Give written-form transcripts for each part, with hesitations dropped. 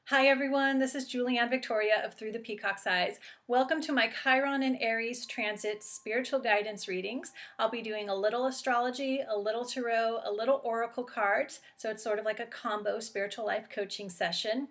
Hi everyone, this is Julianne Victoria of Through the Peacock's Eyes. Welcome to my Chiron and Aries transit spiritual guidance readings. I'll be doing a little astrology, a little tarot, a little oracle cards, so it's sort of like a combo spiritual life coaching session.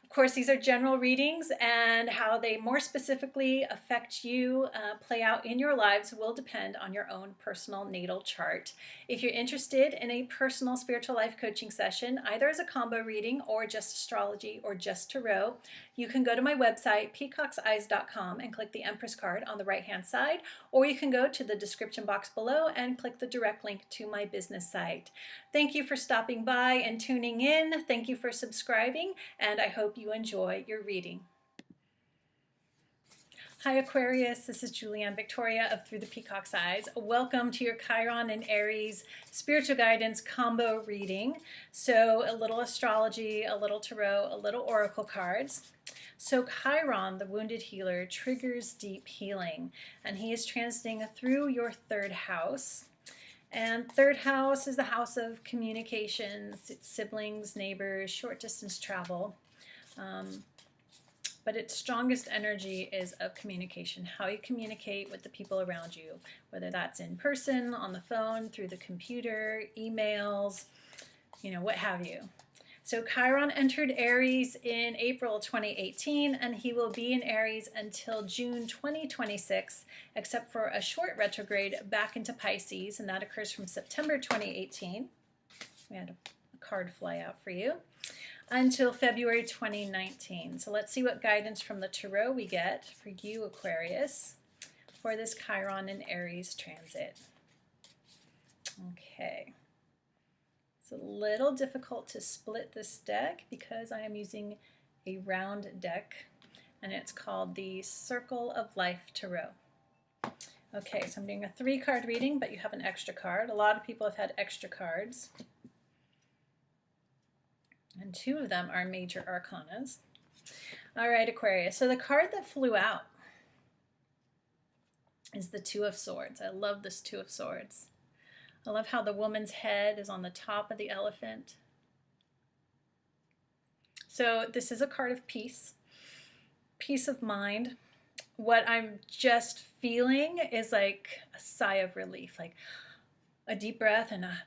Of course, these are general readings, and how they more specifically affect you, play out in your lives, will depend on your own personal natal chart. If you're interested in a personal spiritual life coaching session, either as a combo reading or just astrology or just tarot, you can go to my website, peacockseyes.com, and click the Empress card on the right-hand side, or you can go to the description box below and click the direct link to my business site. Thank you for stopping by and tuning in. Thank you for subscribing, and I hope you enjoy your reading. Hi Aquarius, this is Julianne Victoria of Through the Peacock's Eyes. Welcome to your Chiron and Aries spiritual guidance combo reading. So a little astrology, a little tarot, a little oracle cards. So Chiron, the wounded healer, triggers deep healing, and he is transiting through your third house. And third house is the house of communications, siblings, neighbors, short distance travel. But its strongest energy is of communication, how you communicate with the people around you, whether that's in person, on the phone, through the computer, emails, what have you. So Chiron entered Aries in April 2018, and he will be in Aries until June 2026, except for a short retrograde back into Pisces, and that occurs from September 2018. We had a card fly out for you. Until February 2019. So let's see what guidance from the tarot we get for you, Aquarius, for this Chiron and Aries transit. Okay. It's a little difficult to split this deck because I am using a round deck, and it's called the Circle of Life Tarot. Okay, so I'm doing a 3-card reading, but you have an extra card. A lot of people have had extra cards, and 2 of them are major arcanas. All right, Aquarius. So the card that flew out is the 2 of Swords. I love this 2 of Swords. I love how the woman's head is on the top of the elephant. So this is a card of peace, peace of mind. What I'm just feeling is like a sigh of relief, like a deep breath and a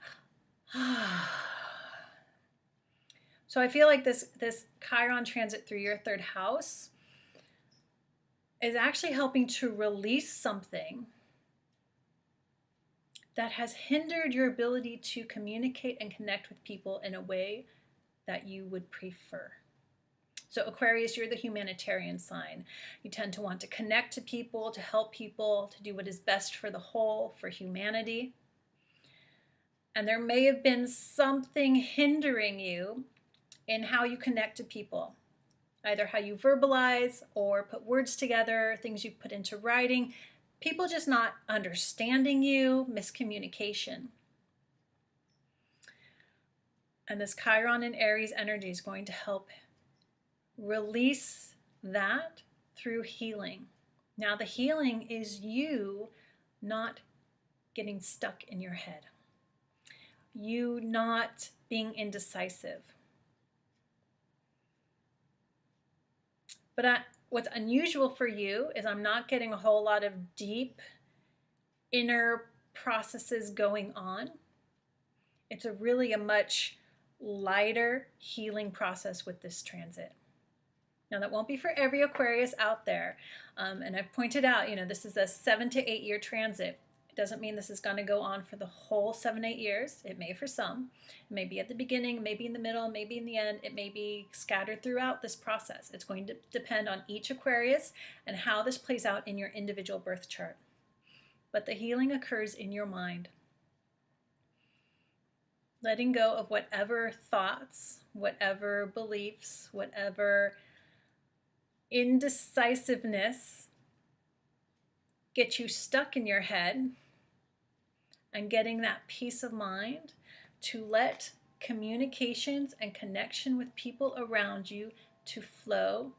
So I feel like this Chiron transit through your third house is actually helping to release something that has hindered your ability to communicate and connect with people in a way that you would prefer. So Aquarius, you're the humanitarian sign. You tend to want to connect to people, to help people, to do what is best for the whole, for humanity. And there may have been something hindering you in how you connect to people, either how you verbalize or put words together, things you put into writing, people just not understanding you, miscommunication. And this Chiron and Aries energy is going to help release that through healing. Now the healing is you not getting stuck in your head, you not being indecisive. But what's unusual for you is I'm not getting a whole lot of deep inner processes going on. It's really a much lighter healing process with this transit. Now that won't be for every Aquarius out there. And I've pointed out, this is a 7 to 8 year transit. Doesn't mean this is going to go on for the whole 7-8 years. It may for some. It may be at the beginning, maybe in the middle, maybe in the end. It may be scattered throughout this process. It's going to depend on each Aquarius and how this plays out in your individual birth chart. But the healing occurs in your mind. Letting go of whatever thoughts, whatever beliefs, whatever indecisiveness get you stuck in your head, and getting that peace of mind to let communications and connection with people around you to flow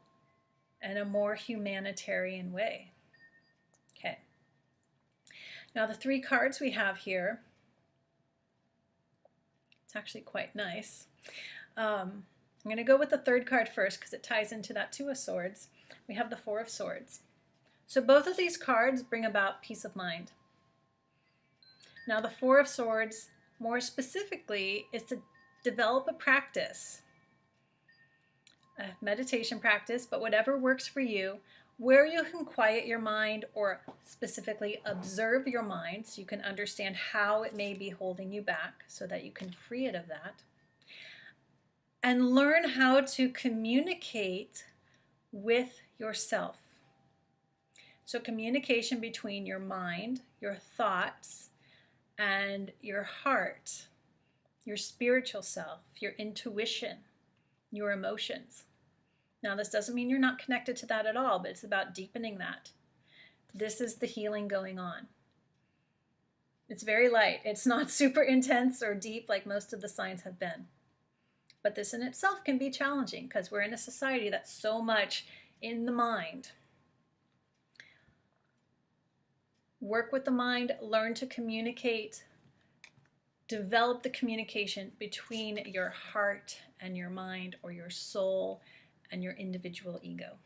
in a more humanitarian way. Okay. Now the 3 cards we have here, it's actually quite nice. I'm going to go with the third card first because it ties into that Two of Swords. We have the Four of Swords. So both of these cards bring about peace of mind. Now the Four of Swords, more specifically, is to develop a practice, a meditation practice, but whatever works for you, where you can quiet your mind or specifically observe your mind so you can understand how it may be holding you back so that you can free it of that. And learn how to communicate with yourself. So communication between your mind, your thoughts, and your heart, your spiritual self, your intuition, your emotions. Now, this doesn't mean you're not connected to that at all, but it's about deepening that. This is the healing going on. It's very light. It's not super intense or deep like most of the signs have been. But this in itself can be challenging because we're in a society that's so much in the mind. Work with the mind, learn to communicate, develop the communication between your heart and your mind, or your soul and your individual ego.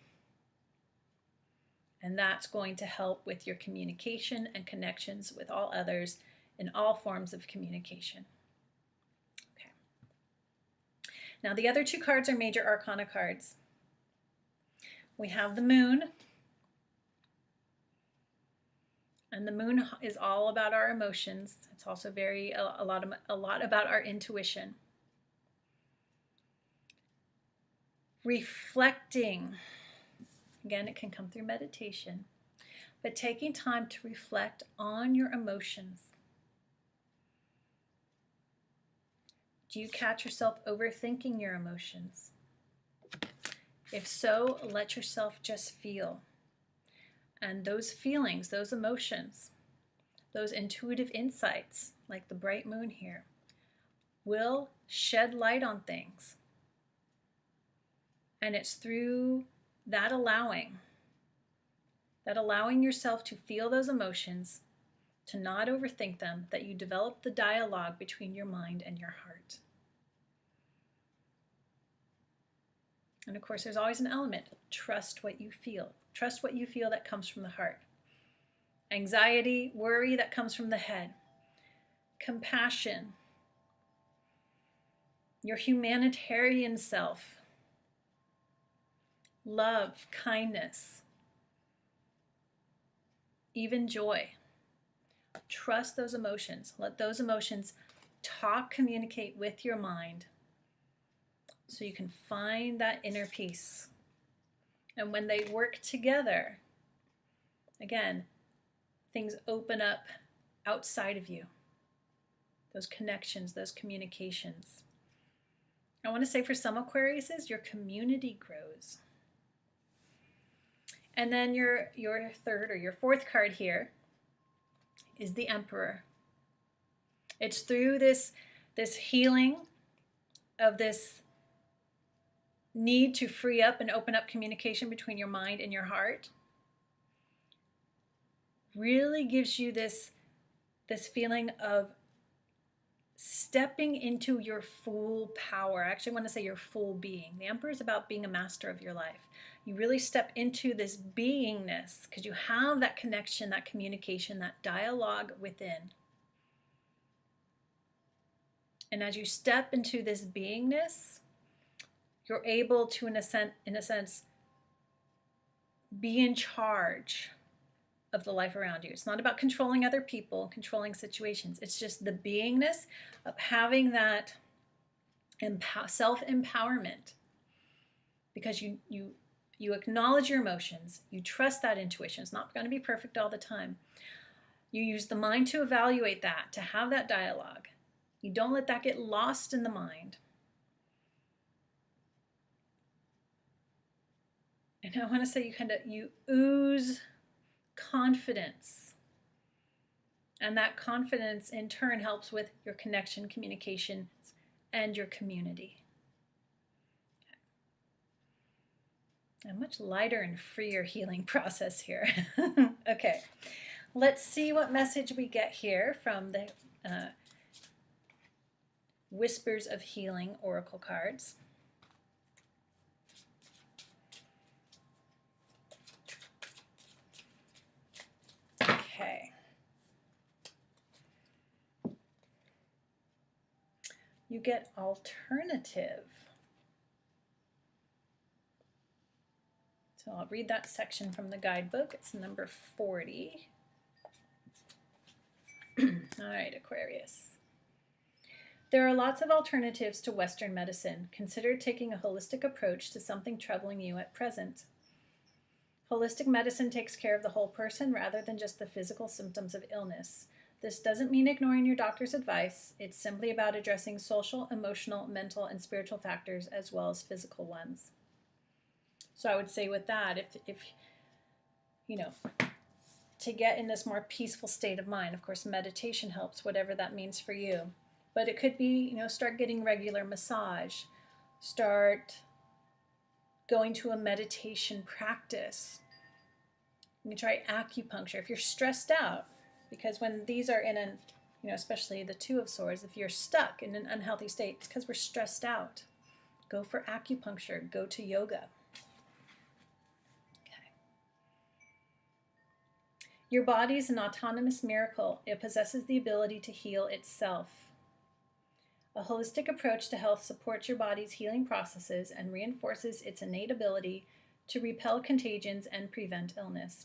And that's going to help with your communication and connections with all others in all forms of communication. Okay. Now the other two cards are major arcana cards. We have the Moon. And the Moon is all about our emotions. It's also a lot about our intuition. Reflecting. Again, it can come through meditation, but taking time to reflect on your emotions. Do you catch yourself overthinking your emotions? If so, let yourself just feel. And those feelings, those emotions, those intuitive insights, like the bright moon here, will shed light on things. And it's through that allowing yourself to feel those emotions, to not overthink them, that you develop the dialogue between your mind and your heart. And of course, there's always an element, trust what you feel. Trust what you feel that comes from the heart. Anxiety, worry that comes from the head. Compassion. Your humanitarian self. Love, kindness. Even joy. Trust those emotions. Let those emotions communicate with your mind so you can find that inner peace. And when they work together, again, things open up outside of you. Those connections, those communications. I want to say for some Aquariuses, your community grows. And then your third or your fourth card here is the Emperor. It's through this healing of this need to free up and open up communication between your mind and your heart. Really gives you this feeling of stepping into your full power. I actually want to say your full being. The Emperor is about being a master of your life. You really step into this beingness because you have that connection, that communication, that dialogue within. And as you step into this beingness, you're able to, in a sense, be in charge of the life around you. It's not about controlling other people, controlling situations. It's just the beingness of having that self-empowerment, because you acknowledge your emotions, you trust that intuition. It's not going to be perfect all the time. You use the mind to evaluate that, to have that dialogue. You don't let that get lost in the mind. And I want to say you ooze confidence. And that confidence in turn helps with your connection, communication, and your community. A much lighter and freer healing process here. Okay, let's see what message we get here from the Whispers of Healing Oracle cards. you get alternative. So I'll read that section from the guidebook. It's number 40. All right, Aquarius. There are lots of alternatives to Western medicine. Consider taking a holistic approach to something troubling you at present. Holistic medicine takes care of the whole person rather than just the physical symptoms of illness. This doesn't mean ignoring your doctor's advice. It's simply about addressing social, emotional, mental, and spiritual factors as well as physical ones. So I would say with that, if you know, to get in this more peaceful state of mind, of course, meditation helps, whatever that means for you. But it could be, start getting regular massage, start going to a meditation practice. You can try acupuncture if you're stressed out, because when these are in an, especially the Two of Swords, if you're stuck in an unhealthy state, it's because we're stressed out. Go for acupuncture, go to yoga. Okay. Your body is an autonomous miracle. It possesses the ability to heal itself. A holistic approach to health supports your body's healing processes and reinforces its innate ability to repel contagions and prevent illness.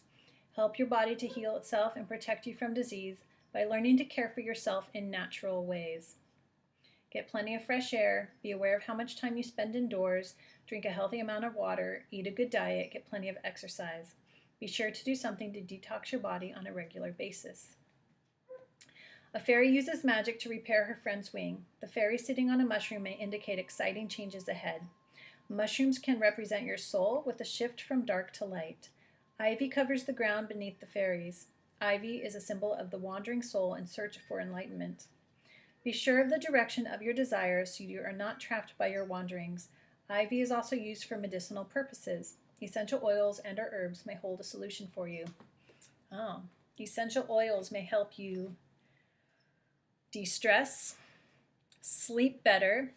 Help your body to heal itself and protect you from disease by learning to care for yourself in natural ways. Get plenty of fresh air, be aware of how much time you spend indoors, drink a healthy amount of water, eat a good diet, get plenty of exercise. Be sure to do something to detox your body on a regular basis. A fairy uses magic to repair her friend's wing. The fairy sitting on a mushroom may indicate exciting changes ahead. Mushrooms can represent your soul with a shift from dark to light. Ivy covers the ground beneath the fairies. Ivy is a symbol of the wandering soul in search for enlightenment. Be sure of the direction of your desires so you are not trapped by your wanderings. Ivy is also used for medicinal purposes. Essential oils and or herbs may hold a solution for you. Essential oils may help you de-stress, sleep better,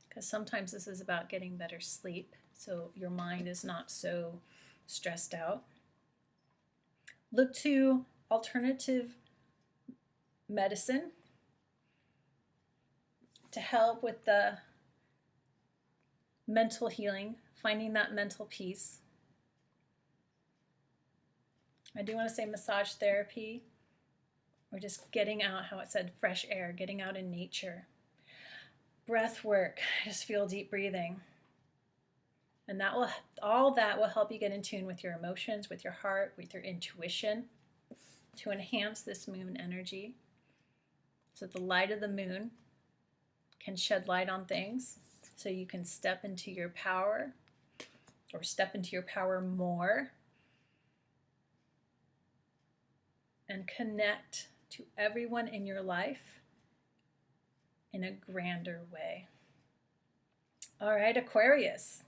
because sometimes this is about getting better sleep, so your mind is not so stressed out. Look to alternative medicine to help with the mental healing, finding that mental peace. I do want to say massage therapy, or just getting out, how it said, fresh air, getting out in nature. Breath work, just feel deep breathing. And all that will help you get in tune with your emotions, with your heart, with your intuition, to enhance this moon energy. So the light of the moon can shed light on things, so you can step into your power, or step into your power more, and connect to everyone in your life in a grander way. All right, Aquarius.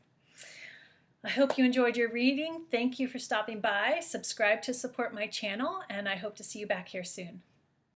I hope you enjoyed your reading. Thank you for stopping by. Subscribe to support my channel, and I hope to see you back here soon.